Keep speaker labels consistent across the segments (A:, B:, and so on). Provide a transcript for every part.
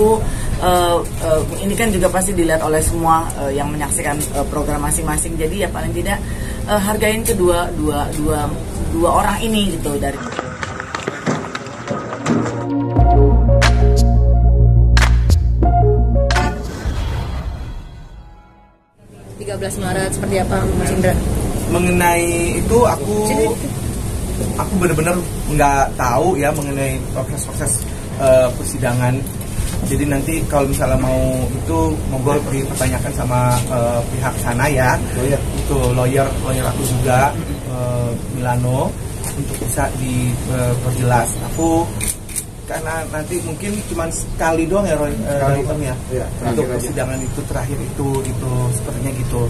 A: aku ini kan juga pasti dilihat oleh semua yang menyaksikan program masing-masing. Jadi ya paling tidak hargain kedua orang ini gitu dari
B: 13 Maret seperti apa Mas Indra?
C: Mengenai itu aku benar-benar nggak tahu ya mengenai proses persidangan. Jadi nanti kalau misalnya mau itu monggo dipertanyakan sama pihak sana ya, itu lawyer aku juga Milano untuk bisa diperjelas. Aku karena nanti mungkin cuma sekali doang ya Roy, untuk persidangan itu terakhir itu sepertinya gitu.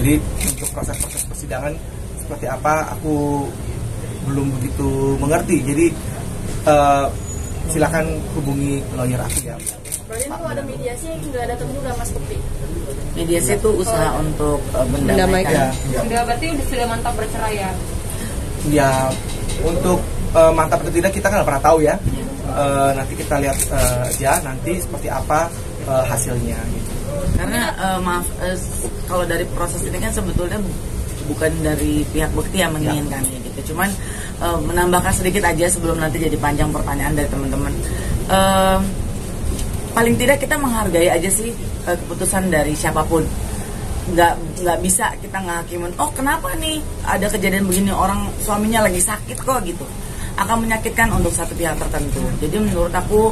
C: Jadi untuk proses persidangan seperti apa aku belum begitu mengerti. Jadi silakan hubungi lawyer aku ya.
B: Berarti kalau ada mediasi nggak ada temu nggak Mas Bukti?
A: Mediasi itu usaha untuk mendamaikan.
B: Sudah berarti sudah mantap bercerai ya?
C: Ya untuk mantap atau tidak kita kan nggak pernah tahu ya. Nanti kita lihat aja nanti seperti apa hasilnya gitu.
A: Karena maaf kalau dari proses ini kan sebetulnya bukan dari pihak Bukti yang menginginkannya gitu. Cuman menambahkan sedikit aja sebelum nanti jadi panjang pertanyaan dari teman-teman. Paling tidak kita menghargai aja sih keputusan dari siapapun. Nggak bisa kita ngehakimin, oh kenapa nih ada kejadian begini, orang suaminya lagi sakit kok gitu, akan menyakitkan untuk satu pihak tertentu. Jadi menurut aku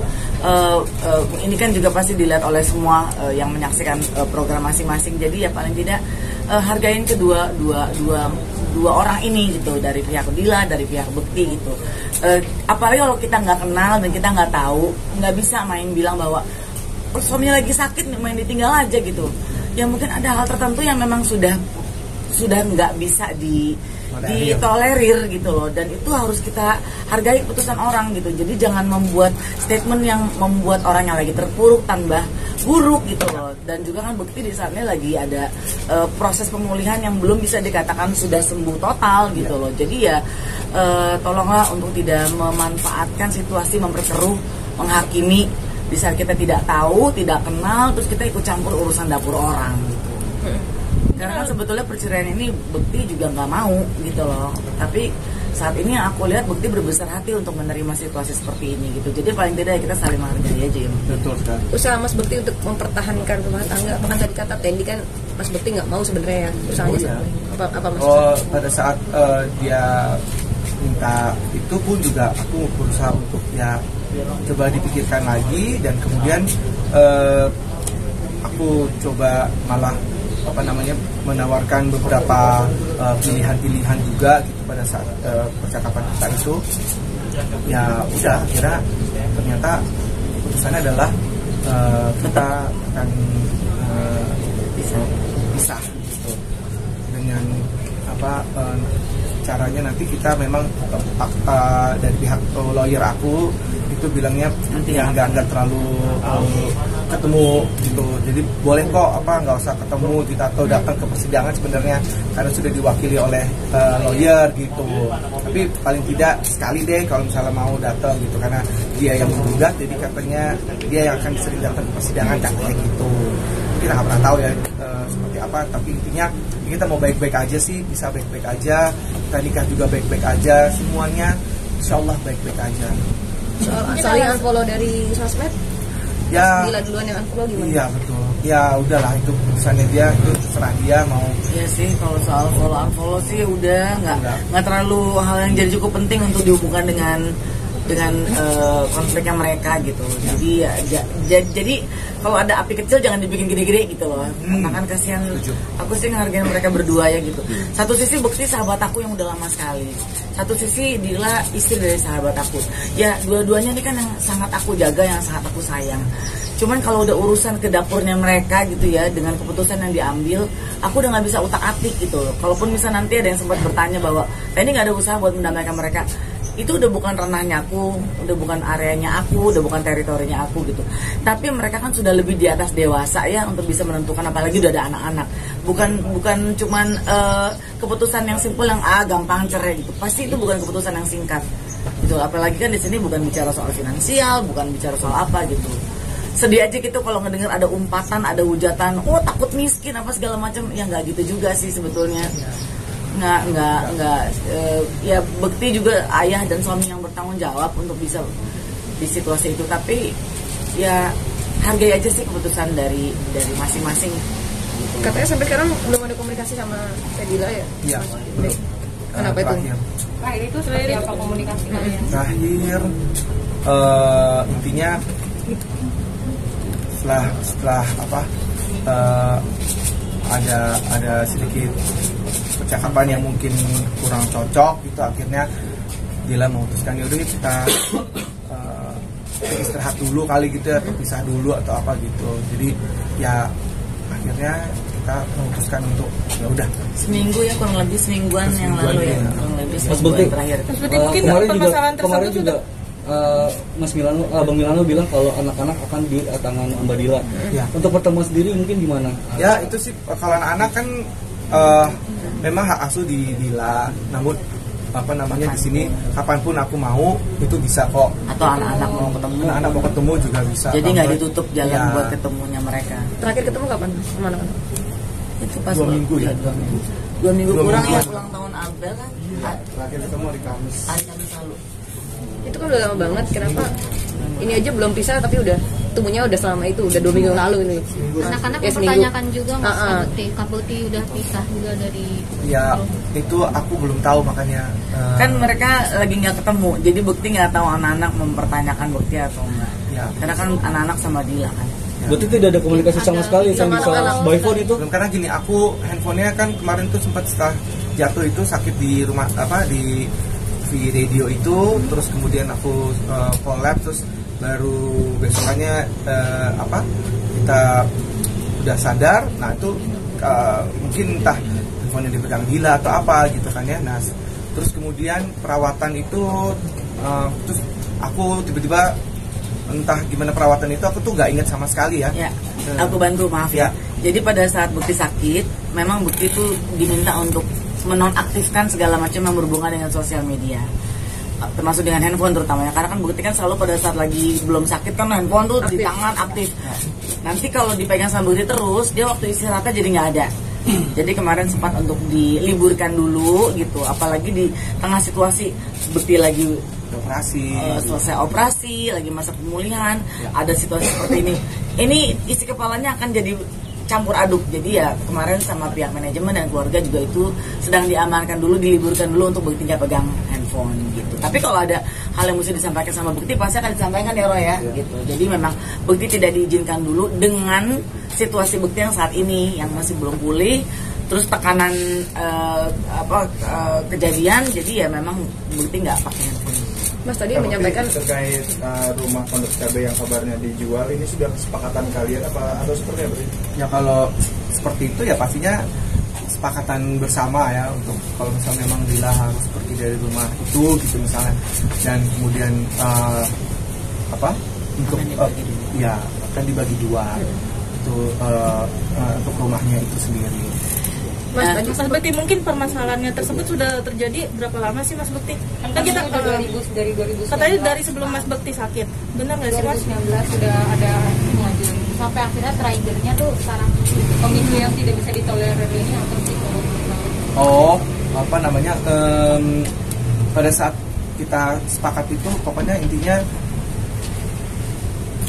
A: ini kan juga pasti dilihat oleh semua yang menyaksikan program masing-masing. Jadi ya paling tidak hargain kedua orang ini gitu, dari pihak Dila, dari pihak Bukti gitu. Apalagi kalau kita nggak kenal dan kita nggak tahu, nggak bisa main bilang bahwa suaminya lagi sakit main ditinggal aja gitu. Ya mungkin ada hal tertentu yang memang sudah nggak bisa ditolerir gitu loh, dan itu harus kita hargai keputusan orang gitu. Jadi jangan membuat statement yang membuat orang yang lagi terpuruk tambah buruk gitu loh. Dan juga kan Bukti di saatnya lagi ada proses pemulihan yang belum bisa dikatakan sudah sembuh total gitu loh. Jadi ya tolonglah untuk tidak memanfaatkan situasi, memperkeruh, menghakimi di saat kita tidak tahu, tidak kenal, terus kita ikut campur urusan dapur orang gitu. Karena kan sebetulnya perceraian ini Bukti juga nggak mau gitu loh. Tapi saat ini yang aku lihat Bukti berbesar hati untuk menerima situasi seperti ini gitu. Jadi paling tidak kita saling menghargai aja ya.
C: Betul sekali.
B: Usaha Mas Bukti untuk mempertahankan rumah tangga, bahkan tadi kata Tendi kan Mas Bukti nggak mau sebenarnya ya usahanya apa Mas?
C: Pada saat dia minta itu pun juga aku berusaha untuk ya coba dipikirkan lagi, dan kemudian aku coba malah menawarkan beberapa pilihan-pilihan juga gitu pada saat percakapan kita itu. Ya udah, akhirnya ternyata keputusannya adalah kita akan pisah gitu. Dengan caranya nanti kita memang dari pihak lawyer aku itu bilangnya yang nggak terlalu ketemu gitu. Jadi boleh kok nggak usah ketemu kita atau datang ke persidangan sebenarnya karena sudah diwakili oleh lawyer gitu. Tapi paling tidak sekali deh kalau misalnya mau datang gitu, karena dia yang menggugat, jadi katanya dia yang akan sering datang ke persidangan katanya gitu. Kita nggak pernah tahu ya seperti apa, tapi intinya kita mau baik-baik aja sih, bisa baik-baik aja, kita nikah juga baik-baik aja, semuanya insya Allah baik-baik aja.
B: Soal saling unfollow dari sosmed,
A: ya
B: Dila duluan yang unfollow gimana?
C: Iya betul, ya udahlah itu keputusannya dia, itu terserah dia mau.
A: Iya sih, kalau soal follow sih udah nggak terlalu hal yang jadi cukup penting untuk dihubungkan dengan konfliknya mereka gitu. Jadi ya jadi kalau ada api kecil jangan dibikin gede-gede gitu loh. Karena kan kasihan, aku sih ngehargain mereka berdua ya gitu. Satu sisi Bukti sahabat aku yang udah lama sekali, satu sisi Dila istri dari sahabat aku. Ya dua-duanya ini kan yang sangat aku jaga, yang sangat aku sayang. Cuman kalau udah urusan ke dapurnya mereka gitu ya, dengan keputusan yang diambil, aku udah nggak bisa utak-atik gitu loh. Kalaupun misalnya nanti ada yang sempat bertanya bahwa ini nggak ada usaha buat mendamaikan mereka, itu udah bukan ranahnya aku, udah bukan areanya aku, udah bukan teritorinya aku gitu. Tapi mereka kan sudah lebih di atas dewasa ya untuk bisa menentukan, apalagi udah ada anak-anak. Bukan cuman keputusan yang simpel yang gampang cerai gitu. Pasti itu bukan keputusan yang singkat gitu. Apalagi kan di sini bukan bicara soal finansial, bukan bicara soal apa gitu. sedih aja gitu kalau ngedenger ada umpatan, ada hujatan, oh takut miskin apa segala macam. Ya nggak gitu juga sih sebetulnya. Nggak ya Bekti juga ayah dan suami yang bertanggung jawab untuk bisa di situasi itu, tapi ya hargai aja sih keputusan dari masing-masing.
B: Katanya sampai sekarang belum ada komunikasi sama Fadila ya?
C: Iya.
B: Kenapa itu?
D: Terakhir itu seperti apa komunikasi kalian?
C: Terakhir intinya setelah apa ada sedikit percakapan yang mungkin kurang cocok itu, akhirnya Dila memutuskan yaudah kita istirahat dulu kali gitu ya, atau pisah dulu atau apa gitu. Jadi ya akhirnya kita memutuskan untuk ya udah
A: Seminggu ya, kurang lebih semingguan yang lalu ya, kurang lebih
E: Mas
A: semingguan
E: Bekti,
A: terakhir.
D: Seperti mungkin
E: kemarin
D: permasalahan
E: juga
D: tersebut
E: juga Mas Milano, Abang Milano bilang kalau anak-anak akan di tangan Mbak Dila.
C: Ya.
E: Untuk pertemuan sendiri mungkin gimana?
C: Ya itu sih kalau anak-anak kan memang hak asuh di Dila, namun apa namanya di sini kapanpun aku mau itu bisa kok.
A: Atau anak-anak mau ketemu,
C: Anak-anak mau ketemu juga bisa.
A: jadi nggak ditutup jalan
C: Ya.
A: buat ketemunya mereka.
B: Terakhir ketemu kapan sama anak-anak?
A: Itu pas
C: 2 minggu ya?
A: 2 minggu
C: Dua
A: kurang
C: minggu.
A: ya, ulang tahun Abel kan
C: Terakhir ketemu hari Kamis.
A: hari Kamis lalu.
B: Itu kan udah lama banget, kenapa ini aja belum pisah tapi udah temunya udah selama itu, udah 2 minggu yang lalu ini.
D: anak-anak
B: Ya, seminggu.
D: mempertanyakan juga Mas
B: Ah, ah.
D: Kak Bekti udah pisah juga dari
C: Ya itu aku belum tahu makanya.
A: Kan mereka lagi nggak ketemu, jadi Bekti nggak tahu anak-anak mempertanyakan Bekti atau enggak.
C: Ya.
A: Karena kan anak-anak sama Dila kan.
E: Berarti tidak ada komunikasi sama sekali,
B: Sama
E: bisa
B: anak-anak.
E: by phone itu?
C: Belum, karena gini, aku handphonenya kan kemarin tuh sempat setelah jatuh itu sakit di rumah apa di radio itu, terus kemudian aku collab, terus baru besokannya kita udah sadar. Nah itu mungkin entah handphonenya dipegang Dila atau apa gitu kan ya. Nah terus kemudian perawatan itu terus aku tiba-tiba entah gimana perawatan itu, aku tuh nggak ingat sama sekali ya.
A: Ya, aku bantu, maaf ya. Jadi pada saat Bekti sakit, memang Bekti itu diminta untuk menonaktifkan segala macam yang berhubungan dengan sosial media, termasuk dengan handphone terutamanya, karena kan Bekti kan selalu pada saat lagi belum sakit kan handphone tuh di tangan aktif. Nanti kalau dipegang sama Bekti terus, dia waktu istirahatnya jadi nggak ada. Jadi kemarin sempat untuk diliburkan dulu gitu, apalagi di tengah situasi Bekti lagi
C: Operasi.
A: selesai operasi, lagi masa pemulihan, ada situasi seperti ini isi kepalanya akan jadi campur aduk. Jadi ya kemarin sama pihak manajemen dan keluarga juga itu sedang diamankan dulu, diliburkan dulu untuk Bekti nggak pegang handphone gitu. Tapi kalau ada hal yang mesti disampaikan sama Bekti pasti akan disampaikan ya Roy ya gitu. Jadi memang Bekti tidak diizinkan dulu dengan situasi Bekti yang saat ini yang masih belum pulih, terus tekanan kejadian, jadi ya memang Bekti nggak pakai handphone.
B: Mas tadi menyampaikan
F: terkait rumah pondok cabai yang kabarnya dijual, ini sudah kesepakatan kalian apa atau seperti apa?
C: Ya kalau seperti itu ya pastinya kesepakatan bersama ya, untuk kalau misalnya memang Dila harus pergi dari rumah itu gitu misalnya, dan kemudian untuk ya akan dibagi dua itu untuk rumahnya itu sendiri.
B: Mas tadi
D: Mas Bekti, mungkin permasalahannya tersebut sudah terjadi berapa lama sih Mas Bekti? Kan kita
G: dari 2019
D: katanya dari sebelum Mas Bekti sakit, benar nggak sih Mas?
G: 2019 sudah ada pengajuan sampai akhirnya triggernya tuh sekarang pemilu yang tidak bisa ditolerir ini atau
C: Pada saat kita sepakat itu pokoknya intinya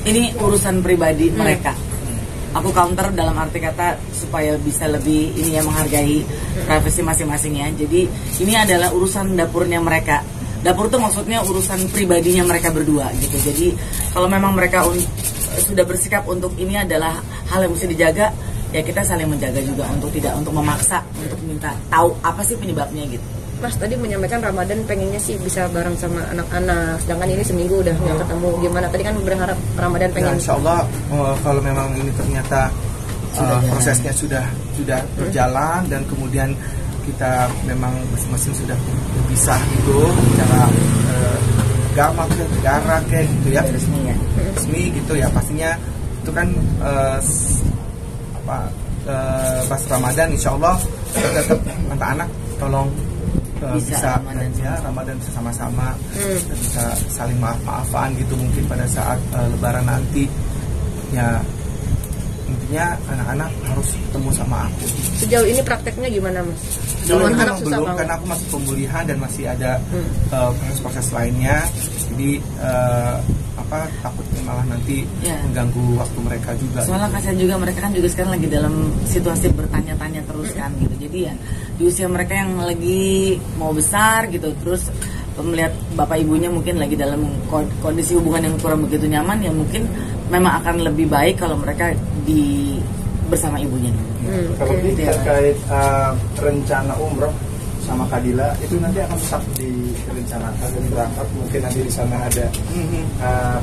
A: Ini urusan pribadi mereka. Aku counter dalam arti kata supaya bisa lebih ini ya, menghargai privasi masing-masing ya. Jadi ini adalah urusan dapurnya mereka. Dapur itu maksudnya urusan pribadinya mereka berdua gitu. Jadi kalau memang mereka sudah bersikap untuk ini adalah hal yang mesti dijaga, ya kita saling menjaga juga untuk tidak untuk memaksa untuk minta tahu apa sih penyebabnya gitu.
B: Mas tadi menyampaikan Ramadan pengennya sih bisa bareng sama anak-anak, sedangkan ini seminggu udah nggak ketemu. Gimana? Tadi kan berharap Ramadan pengen.
C: Ya, insya Allah kalau memang ini ternyata prosesnya sudah berjalan dan kemudian kita memang masing-masing sudah berpisah gitu secara agama ke negara kayak gitu ya, resmi gitu ya, pastinya itu kan pas Ramadan insya Allah tetap anak-anak tolong bisa Ramadan bisa sama-sama, bisa saling maaf-maafan gitu mungkin pada saat Lebaran nanti. ya intinya anak-anak harus ketemu sama aku.
B: Sejauh ini prakteknya gimana Mas?
C: Kalau
B: Anak
C: memang
B: susah
C: belum,
B: banget.
C: karena aku masih pemulihan dan masih ada proses-proses lainnya, jadi takutnya malah nanti
A: Ya.
C: mengganggu waktu mereka juga.
A: Soalnya kasihan juga mereka kan juga sekarang lagi dalam situasi bertanya-tanya terus kan gitu. Jadi ya di usia mereka yang lagi mau besar gitu, terus melihat bapak ibunya mungkin lagi dalam kondisi hubungan yang kurang begitu nyaman, ya mungkin memang akan lebih baik kalau mereka bersama ibunya.
F: Kalau
A: Gitu ya.
F: terkait rencana umroh sama Kadila itu nanti akan tetap direncanakan dan berangkat, mungkin nanti di sana ada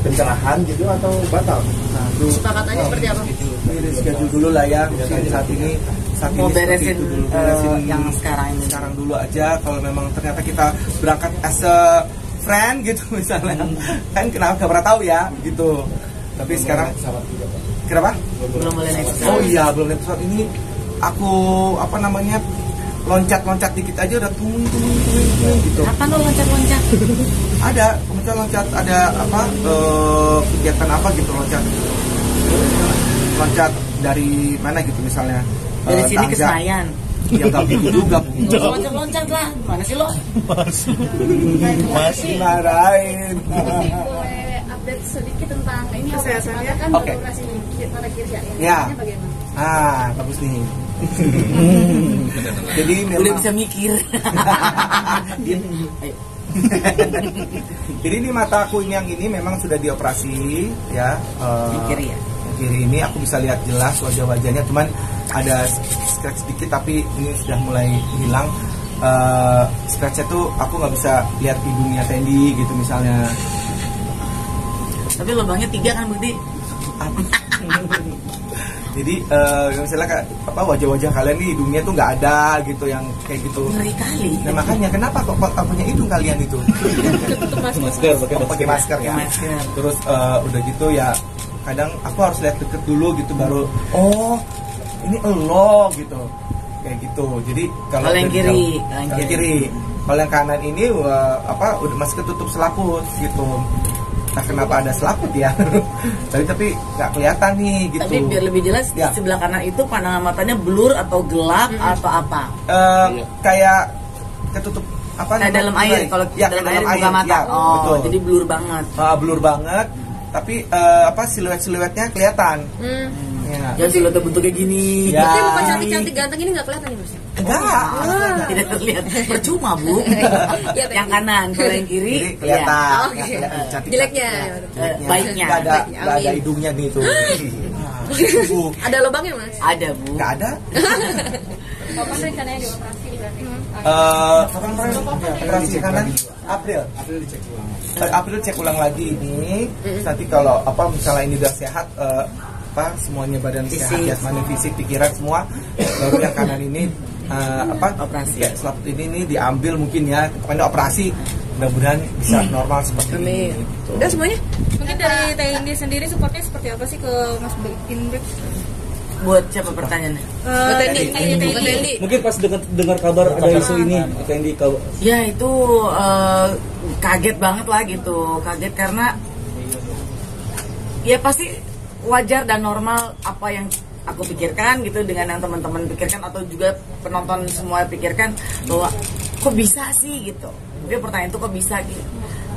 F: pencerahan gitu atau batal? Nah, itu
B: Kesepakatannya seperti apa?
C: Ini schedule dulu lah ya. Mungkin saat ini
A: Mau
C: seperti
A: beresin,
C: itu dulu. Beresin
A: yang sekarang ini.
C: Sekarang dulu aja. Kalau memang ternyata kita berangkat as a friend gitu misalnya, kan kenapa gak pernah tahu ya gitu. Tapi sekarang kenapa?
A: Belum boleh naik pesawat.
C: Oh iya, belum naik pesawat. Ini aku loncat-loncat dikit aja udah tung gitu.
A: Kapan lo loncat-loncat?
C: Ada loncat ada kegiatan apa gitu, loncat dari mana gitu misalnya
A: Dari sini ke
C: tangga.
A: Senayan.
C: Ya nggak gitu juga Bu.
A: Loncat-loncat lah. Mana sih lo?
C: Masih marahin.
G: Boleh update sedikit tentang ini
D: Kesehatannya?
G: kan
C: Oke.
G: operasi pada Kirsya ya.
C: Ya.
G: Ini bagaimana?
C: Bagus nih. Jadi
A: Udah
C: memang
A: bisa mikir. Ayo.
C: jadi ini mataku yang ini memang sudah dioperasi ya.
A: Yang kiri ya?
C: Yang kiri ini aku bisa lihat jelas wajah-wajahnya, cuman ada scratch sedikit tapi ini sudah mulai hilang. Scratchnya tuh aku nggak bisa lihat hidungnya Tendi gitu misalnya.
A: Tapi lubangnya 3 kan Budi?
C: Jadi misalnya wajah-wajah kalian nih hidungnya tuh nggak ada gitu yang kayak gitu.
A: Ngeri kali.
C: Nah makanya kenapa kok punya hidung kalian itu?
E: Masker,
C: Pakai masker ya.
A: Masker.
C: Terus udah gitu ya kadang aku harus lihat deket dulu gitu baru oh ini elo gitu kayak gitu. Jadi kalau
A: Kalau yang
C: dari
A: kiri,
C: jauh-
A: yang
C: kalau
A: kiri.
C: kiri. Kalau yang kanan ini udah masih ketutup selaput gitu. Nah kenapa ada selaput ya? tapi nggak kelihatan nih gitu.
A: Tapi biar lebih jelas,
C: Ya.
A: di sebelah kanan itu pandangan matanya blur atau gelap atau apa?
C: Kayak ketutup apa?
A: Kayak dalam air, kalau
C: ya,
A: dalam
C: kayak
A: air buka mata.
C: ya,
A: Oh,
C: betul.
A: jadi blur banget.
C: Blur banget. Tapi siluet-siluetnya kelihatan. Ya.
A: Jangan siluetnya bentuknya gini.
C: Ya.
B: Berarti muka cantik-cantik ganteng ini nggak kelihatan nih Mas?
C: Enggak.
A: Tidak terlihat. Percuma Bu.
B: Ya,
A: Yang kanan, kalau yang kiri,
C: Jadi kelihatan.
B: Iya.
C: Ya,
B: Oke.
C: kelihatan cantik.
B: Jeleknya.
A: Baiknya.
C: Nggak ada
B: Amin.
C: hidungnya nih tuh.
B: Ada lubangnya Mas?
A: Ada Bu.
C: Nggak ada.
G: Kapan rencananya dioperasi berarti?
C: Kapan operasi kanan? April. April cek ulang lagi ini. Nanti kalau misalnya ini udah sehat, semuanya badan sehat,
A: Fisik.
C: jasmani, fisik, pikiran semua, baru yang kanan ini
A: Operasi.
C: kayak selaput ini diambil mungkin ya, pokoknya operasi, mudah-mudahan bisa normal seperti ini.
B: Amin. Udah semuanya?
D: Mungkin dari TND sendiri supportnya seperti apa sih ke Mas Indrek?
A: Buat siapa pertanyaannya?
B: Ke Tendi. Ke Tendi.
E: Mungkin pas dengar kabar ada isu ini, Tendi
A: Ya itu kaget banget lah gitu. Kaget karena ya pasti wajar dan normal apa yang aku pikirkan gitu dengan yang teman-teman pikirkan atau juga penonton semua pikirkan bahwa kok bisa sih gitu. Mungkin pertanyaan itu kok bisa gitu.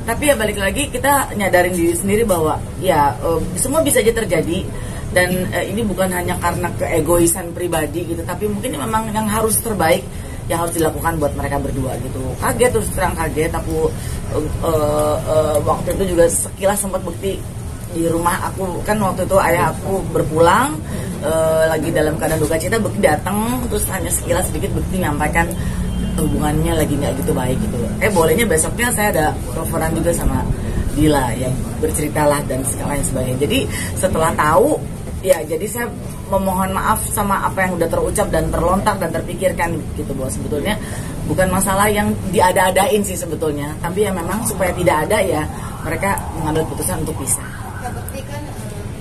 A: Tapi ya balik lagi kita nyadarin diri sendiri bahwa ya semua bisa aja terjadi dan ini bukan hanya karena keegoisan pribadi gitu, tapi mungkin memang yang harus terbaik yang harus dilakukan buat mereka berdua gitu. Kaget, terus terang kaget aku waktu itu juga sekilas sempat bukti di rumah aku kan waktu itu ayah aku berpulang lagi dalam keadaan duka cita, Bekti datang terus hanya sekilas sedikit Bekti nyampaikan hubungannya lagi nggak gitu baik gitu. Bolehnya besoknya saya ada teleponan juga sama Dila yang berceritalah dan segala yang sebagainya. Jadi setelah tahu ya jadi saya memohon maaf sama apa yang udah terucap dan terlontar dan terpikirkan gitu, bahwa sebetulnya bukan masalah yang diada-adain sih sebetulnya, tapi ya memang supaya tidak ada ya mereka mengambil putusan untuk pisah.
H: Berarti kan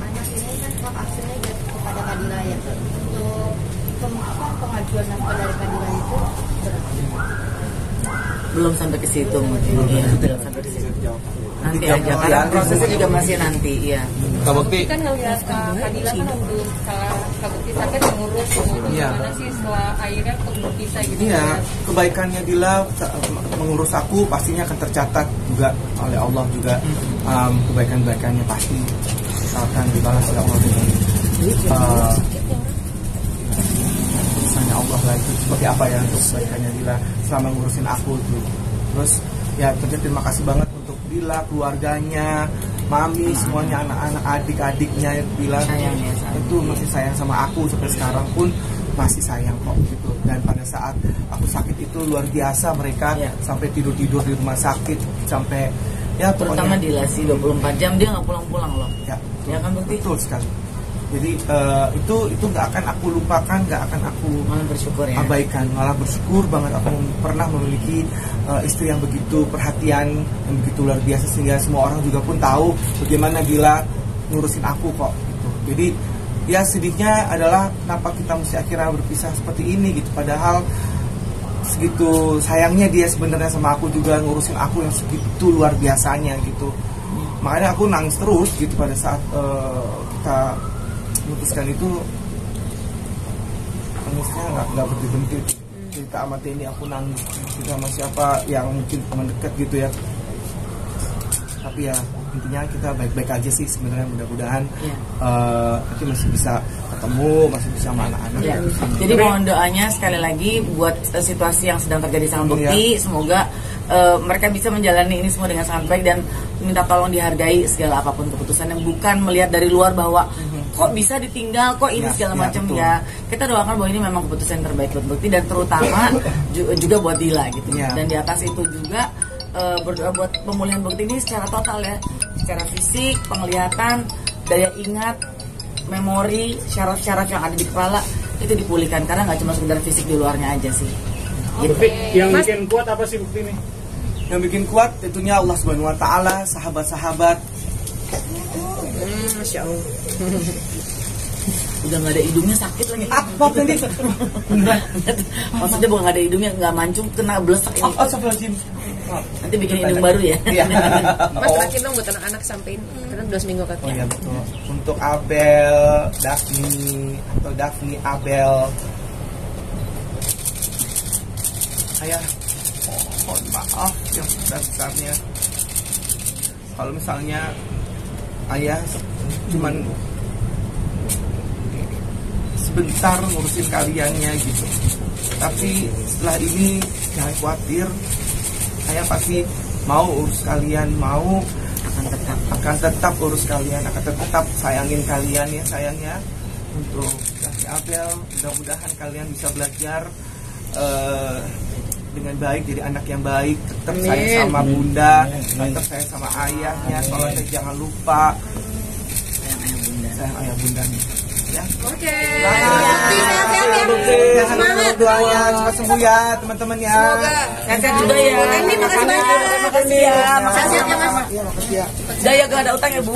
H: anak ini kan hak asuhnya jatuh kepada Kadila ya. Untuk pengajuan nafkah dari Kadila itu
A: Belum sampai ke situ mungkin. Iya, belum sampai ke situ. Nanti aja, karena prosesnya juga masih nanti, ya.
C: Kak Bekti.
G: Kan ngeliat Kak Kadila kan waktu Kak Bekti sakit mengurus
C: Iya.
G: gimana sih setelah akhirnya bisa gitu.
C: Iya, kebaikannya Dila mengurus aku pastinya akan tercatat juga oleh Allah juga. Kebaikan-kebaikannya pasti akan dibalas oleh Allah dengan misalnya Allah lah itu seperti apa ya untuk kebaikannya Dila selama ngurusin aku tuh. Terus ya tentunya terima kasih banget untuk Dila, keluarganya, mami, semuanya, anak-anak, adik-adiknya Dila itu masih sayang sama aku sampai sekarang pun masih sayang kok gitu. Dan pada saat aku sakit itu luar biasa mereka sampai tidur-tidur di rumah sakit sampai ya
A: Terutama Dila sih 24 jam dia nggak pulang-pulang loh.
C: Ya
A: kan Bekti?
C: betul sekali. Jadi itu nggak akan aku lupakan, nggak akan aku
A: Malah bersyukur ya.
C: abaikan, malah bersyukur banget aku pernah memiliki istri yang begitu perhatian, yang begitu luar biasa sehingga semua orang juga pun tahu bagaimana Dila ngurusin aku kok gitu. Jadi ya sedihnya adalah kenapa kita mesti akhirnya berpisah seperti ini gitu, padahal segitu sayangnya dia sebenarnya sama aku juga ngurusin aku yang segitu luar biasanya gitu. Makanya aku nangis terus gitu pada saat kita memutuskan itu, nangisnya nggak berhenti-henti. Cerita sama Teni aku nangis, cerita sama siapa yang mungkin teman dekat gitu ya. Tapi ya intinya kita baik-baik aja sih sebenarnya, mudah-mudahan nanti masih bisa ketemu, masih bisa sama anak-anak.
A: Jadi mohon doanya sekali lagi buat situasi yang sedang terjadi sama Bekti, semoga mereka bisa menjalani ini semua dengan sangat baik dan minta tolong dihargai segala apapun keputusan yang bukan melihat dari luar bahwa kok bisa ditinggal, kok ini segala macam ya. Kita doakan bahwa ini memang keputusan yang terbaik buat Bekti dan terutama juga buat Dila gitu. Dan di atas itu juga berdoa buat pemulihan Bekti ini secara total ya, secara fisik, penglihatan, daya ingat, memori, syaraf-syaraf yang ada di kepala itu dipulihkan, karena nggak cuma sekedar fisik di luarnya aja sih.
F: Bekti, yang bikin kuat apa sih Bekti ini?
C: Yang bikin kuat tentunya Allah Subhanahu Wa Taala, sahabat-sahabat.
B: Masya Allah.
A: Udah nggak ada hidungnya sakit lagi.
C: Apa tadi?
A: Maksudnya bukan nggak ada hidungnya, nggak mancung, kena blesek ini.
C: Astagfirullahaladzim.
A: Nanti bikin hidung baru ya.
B: Mas terakhir dong buat anak-anak sampein, karena 2 seminggu
C: Oh
B: katanya.
C: iya betul. Untuk Abel, Daphne, Abel. Ayah, mohon maaf yang sebesar-besarnya. Kalau misalnya ayah cuman sebentar ngurusin kaliannya gitu. Tapi setelah ini jangan khawatir, saya pasti mau urus kalian, akan tetap urus kalian, akan tetap sayangin kalian ya sayangnya. Untuk kasih Abel, mudah-mudahan kalian bisa belajar dengan baik, jadi anak yang baik, tetap sayang sama bunda, tetap sayang sama ayahnya, soalnya jangan lupa sayang ayah bundanya. Ya.
B: Oke.
C: Semangat doanya cepat sembuh ya teman-teman ya.
A: Sehat juga ya.
B: Ini makasih banyak.
A: Makasih ya.
B: Sehat-sehat ya Mas.
C: Iya makasih ya.
A: Daya gak ada utang ya Bu.